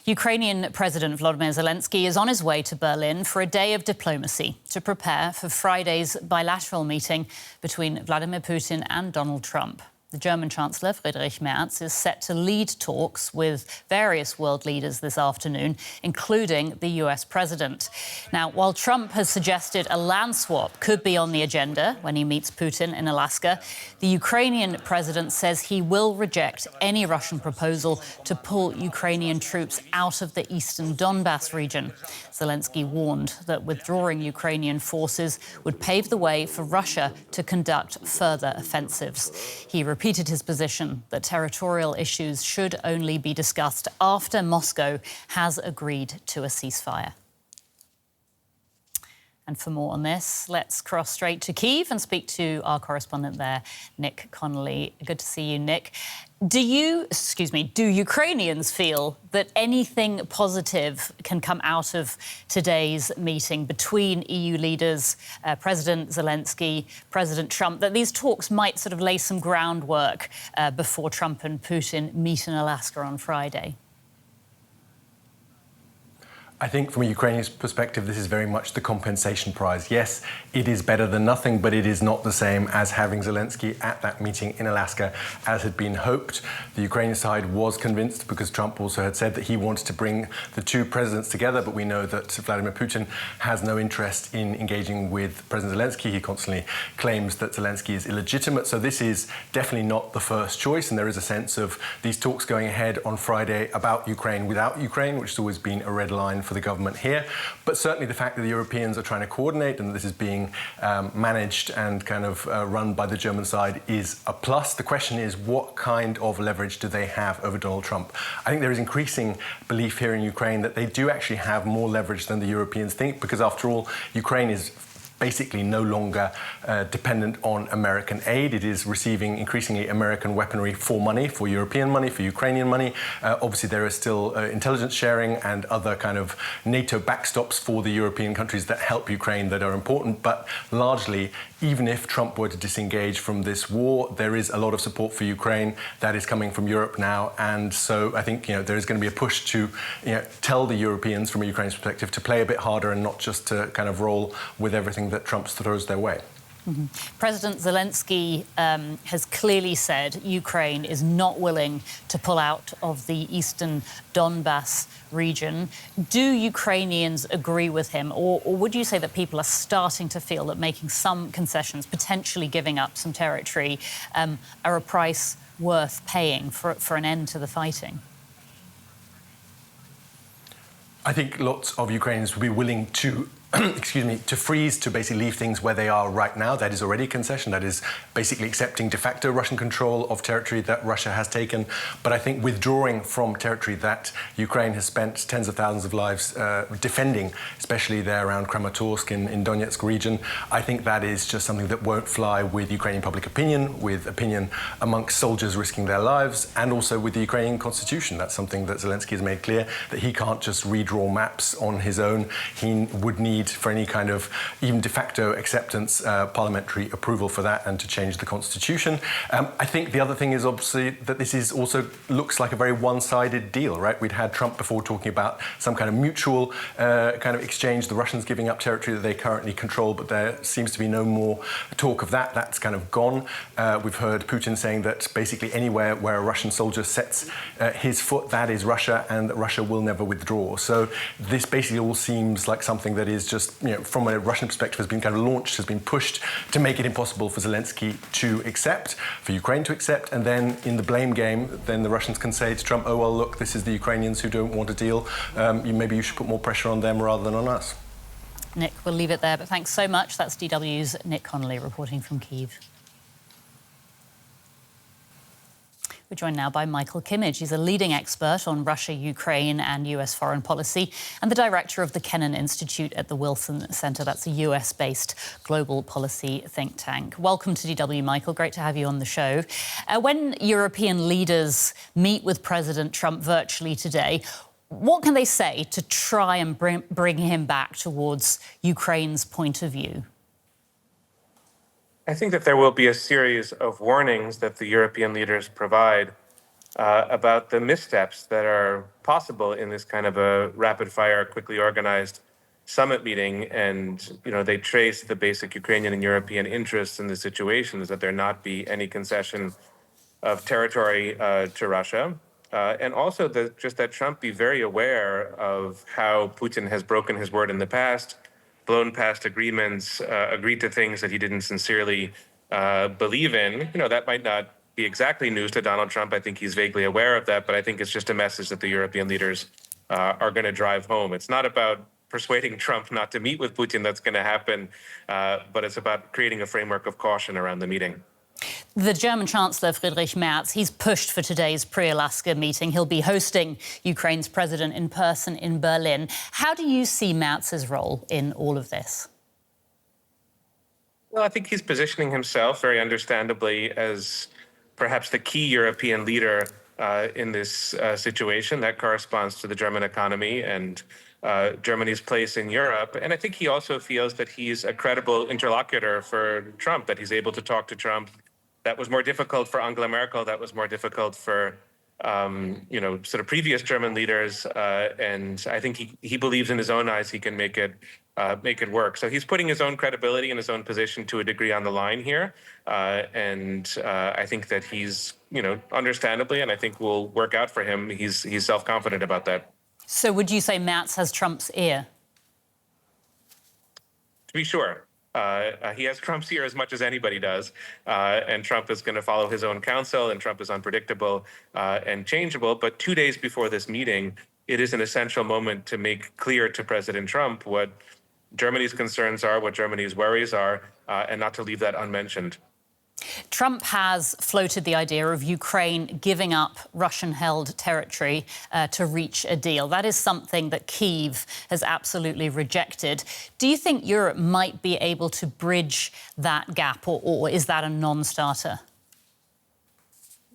Ukrainian President Volodymyr Zelenskyy is on his way to Berlin for a day of diplomacy to prepare for Friday's bilateral meeting between Vladimir Putin and Donald Trump. The German Chancellor Friedrich Merz is set to lead talks with various world leaders this afternoon, including the US president. Now, while Trump has suggested a land swap could be on the agenda when he meets Putin in Alaska, the Ukrainian president says he will reject any Russian proposal to pull Ukrainian troops out of the eastern Donbas region. Zelenskyy warned that withdrawing Ukrainian forces would pave the way for Russia to conduct further offensives. He repeated his position that territorial issues should only be discussed after Moscow has agreed to a ceasefire. And for more on this, let's cross straight to Kyiv and speak to our correspondent there, Nick Connolly. Good to see you, Nick. Do Ukrainians feel that anything positive can come out of today's meeting between EU leaders, President Zelenskyy, President Trump, that these talks might sort of lay some groundwork before Trump and Putin meet in Alaska on Friday? I think from a Ukrainian perspective, this is very much the compensation prize. Yes, it is better than nothing, but it is not the same as having Zelenskyy at that meeting in Alaska, as had been hoped. The Ukrainian side was convinced, because Trump also had said that he wanted to bring the two presidents together, but we know that Vladimir Putin has no interest in engaging with President Zelenskyy. He constantly claims that Zelenskyy is illegitimate, so this is definitely not the first choice, and there is a sense of these talks going ahead on Friday about Ukraine without Ukraine, which has always been a red line for the government here. But certainly the fact that the Europeans are trying to coordinate and that this is being managed and kind of run by the German side is a plus. The question is, what kind of leverage do they have over Donald Trump? I think there is increasing belief here in Ukraine that they do actually have more leverage than the Europeans think, because after all, Ukraine is basically no longer dependent on American aid. It is receiving increasingly American weaponry for money, for European money, for Ukrainian money. Obviously, there is still intelligence sharing and other kind of NATO backstops for the European countries that help Ukraine that are important. But largely, even if Trump were to disengage from this war, there is a lot of support for Ukraine that is coming from Europe now. And so I think, there is going to be a push to tell the Europeans from a Ukraine's perspective to play a bit harder and not just to kind of roll with everything that Trump throws their way. Mm-hmm. President Zelenskyy has clearly said Ukraine is not willing to pull out of the eastern Donbas region. Do Ukrainians agree with him, or would you say that people are starting to feel that making some concessions, potentially giving up some territory, are a price worth paying for an end to the fighting? I think lots of Ukrainians will be willing to to freeze, to basically leave things where they are right now. That is already a concession. That is basically accepting de facto Russian control of territory that Russia has taken. But I think withdrawing from territory that Ukraine has spent tens of thousands of lives defending, especially there around Kramatorsk in Donetsk region, I think that is just something that won't fly with Ukrainian public opinion, with opinion amongst soldiers risking their lives, and also with the Ukrainian constitution. That's something that Zelenskyy has made clear, that he can't just redraw maps on his own. He would need for any kind of even de facto acceptance, parliamentary approval for that, and to change the constitution. I think the other thing is obviously that this is also looks like a very one-sided deal, right? We'd had Trump before talking about some kind of mutual kind of exchange, the Russians giving up territory that they currently control, but there seems to be no more talk of that. That's kind of gone. We've heard Putin saying that basically anywhere where a Russian soldier sets his foot, that is Russia, and that Russia will never withdraw. So this basically all seems like something that is just, from a Russian perspective, has been kind of launched, has been pushed to make it impossible for Zelenskyy to accept, for Ukraine to accept, and then in the blame game, then the Russians can say to Trump, oh, well, look, this is the Ukrainians who don't want a deal. Maybe you should put more pressure on them rather than on us. Nick, we'll leave it there, but thanks so much. That's DW's Nick Connolly reporting from Kyiv. We're joined now by Michael Kimmage. He's a leading expert on Russia, Ukraine and US foreign policy, and the director of the Kennan Institute at the Wilson Center. That's a US-based global policy think tank. Welcome to DW, Michael. Great to have you on the show. When European leaders meet with President Trump virtually today, what can they say to try and bring him back towards Ukraine's point of view? I think that there will be a series of warnings that the European leaders provide about the missteps that are possible in this kind of a rapid-fire, quickly organized summit meeting. And they trace the basic Ukrainian and European interests in the situation is that there not be any concession of territory to Russia. And also just that Trump be very aware of how Putin has broken his word in the past, blown past agreements, agreed to things that he didn't sincerely believe in. That might not be exactly news to Donald Trump. I think he's vaguely aware of that, but I think it's just a message that the European leaders are going to drive home. It's not about persuading Trump not to meet with Putin that's going to happen, but it's about creating a framework of caution around the meeting. The German Chancellor Friedrich Merz, he's pushed for today's pre-Alaska meeting. He'll be hosting Ukraine's president in person in Berlin. How do you see Merz's role in all of this? Well, I think he's positioning himself very understandably as perhaps the key European leader in this situation. That corresponds to the German economy and Germany's place in Europe. And I think he also feels that he's a credible interlocutor for Trump, that he's able to talk to Trump. That was more difficult for Angela Merkel. That was more difficult for, sort of previous German leaders. And I think he believes in his own eyes he can make it work. So he's putting his own credibility and his own position to a degree on the line here. And I think that he's, understandably, and I think will work out for him. He's self-confident about that. So would you say Merz has Trump's ear? To be sure. He has Trump's ear as much as anybody does, and Trump is going to follow his own counsel, and Trump is unpredictable and changeable. But 2 days before this meeting, it is an essential moment to make clear to President Trump what Germany's concerns are, what Germany's worries are, and not to leave that unmentioned. Trump has floated the idea of Ukraine giving up Russian-held territory to reach a deal. That is something that Kyiv has absolutely rejected. Do you think Europe might be able to bridge that gap, or is that a non-starter?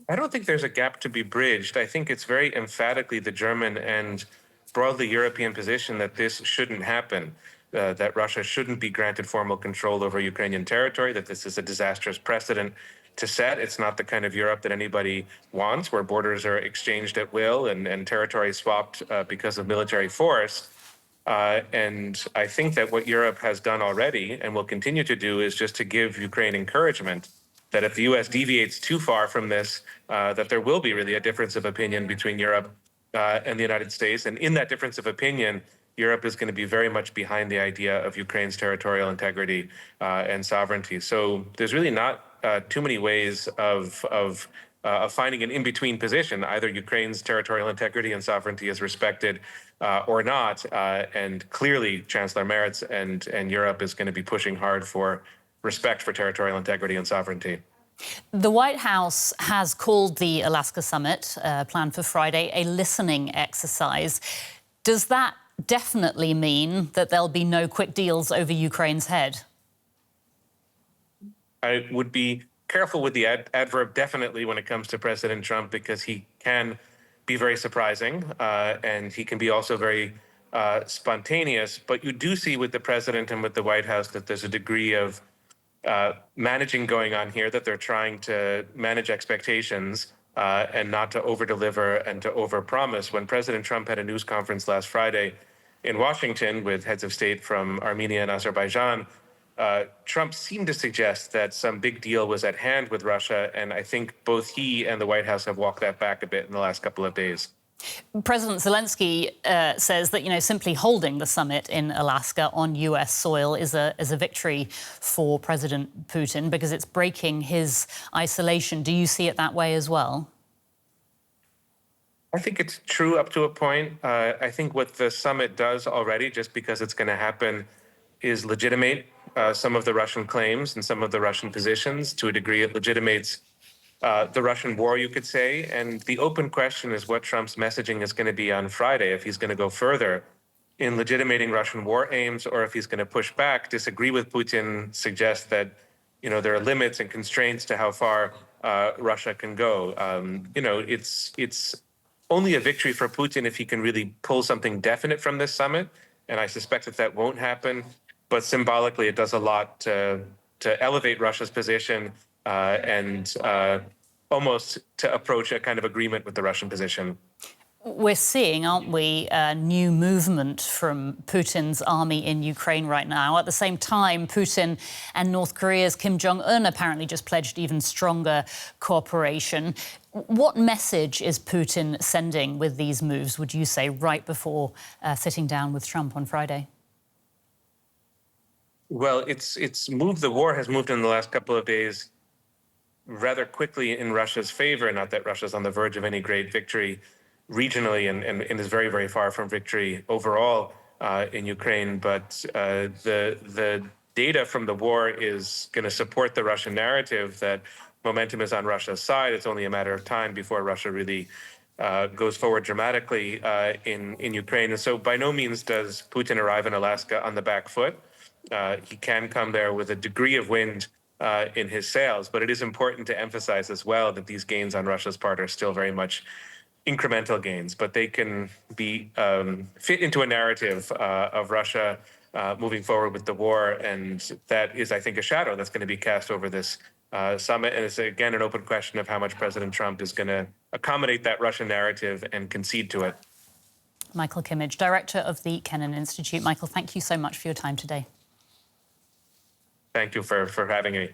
I don't think there's a gap to be bridged. I think it's very emphatically the German and broadly European position that this shouldn't happen. That Russia shouldn't be granted formal control over Ukrainian territory, that this is a disastrous precedent to set. It's not the kind of Europe that anybody wants, where borders are exchanged at will and territory swapped because of military force. And I think that what Europe has done already and will continue to do is just to give Ukraine encouragement that if the U.S. deviates too far from this, that there will be really a difference of opinion between Europe and the United States. And in that difference of opinion, Europe is going to be very much behind the idea of Ukraine's territorial integrity and sovereignty. So there's really not too many ways of finding an in-between position. Either Ukraine's territorial integrity and sovereignty is respected or not. And clearly, Chancellor Merz and Europe is going to be pushing hard for respect for territorial integrity and sovereignty. The White House has called the Alaska summit, planned for Friday, a listening exercise. Does that definitely mean that there'll be no quick deals over Ukraine's head? I would be careful with the adverb definitely when it comes to President Trump, because he can be very surprising and he can be also very spontaneous. But you do see with the president and with the White House that there's a degree of managing going on here, that they're trying to manage expectations and not to over-deliver and to over-promise. When President Trump had a news conference last Friday in Washington with heads of state from Armenia and Azerbaijan, Trump seemed to suggest that some big deal was at hand with Russia, and I think both he and the White House have walked that back a bit in the last couple of days. President Zelenskyy says that, simply holding the summit in Alaska on U.S. soil is a victory for President Putin because it's breaking his isolation. Do you see it that way as well? I think it's true up to a point. I think what the summit does already, just because it's going to happen, is legitimate some of the Russian claims and some of the Russian positions. To a degree, it legitimates the Russian war, you could say. And the open question is what Trump's messaging is going to be on Friday, if he's going to go further in legitimating Russian war aims, or if he's going to push back, disagree with Putin, suggest that, there are limits and constraints to how far Russia can go. It's only a victory for Putin if he can really pull something definite from this summit. And I suspect that won't happen. But symbolically, it does a lot to elevate Russia's position and almost to approach a kind of agreement with the Russian position. We're seeing, aren't we, a new movement from Putin's army in Ukraine right now. At the same time, Putin and North Korea's Kim Jong-un apparently just pledged even stronger cooperation. What message is Putin sending with these moves, would you say, right before sitting down with Trump on Friday? Well, the war has moved in the last couple of days rather quickly in Russia's favor. Not that Russia's on the verge of any great victory regionally and is very, very far from victory overall in Ukraine. But the data from the war is going to support the Russian narrative that momentum is on Russia's side. It's only a matter of time before Russia really goes forward dramatically in Ukraine. And so by no means does Putin arrive in Alaska on the back foot. He can come there with a degree of wind in his sails, but it is important to emphasize as well that these gains on Russia's part are still very much incremental gains, but they can be fit into a narrative of Russia moving forward with the war, and that is, I think, a shadow that's going to be cast over this summit. And it's, again, an open question of how much President Trump is going to accommodate that Russian narrative and concede to it. Michael Kimmage, director of the Kennan Institute. Michael, thank you so much for your time today. Thank you for having me.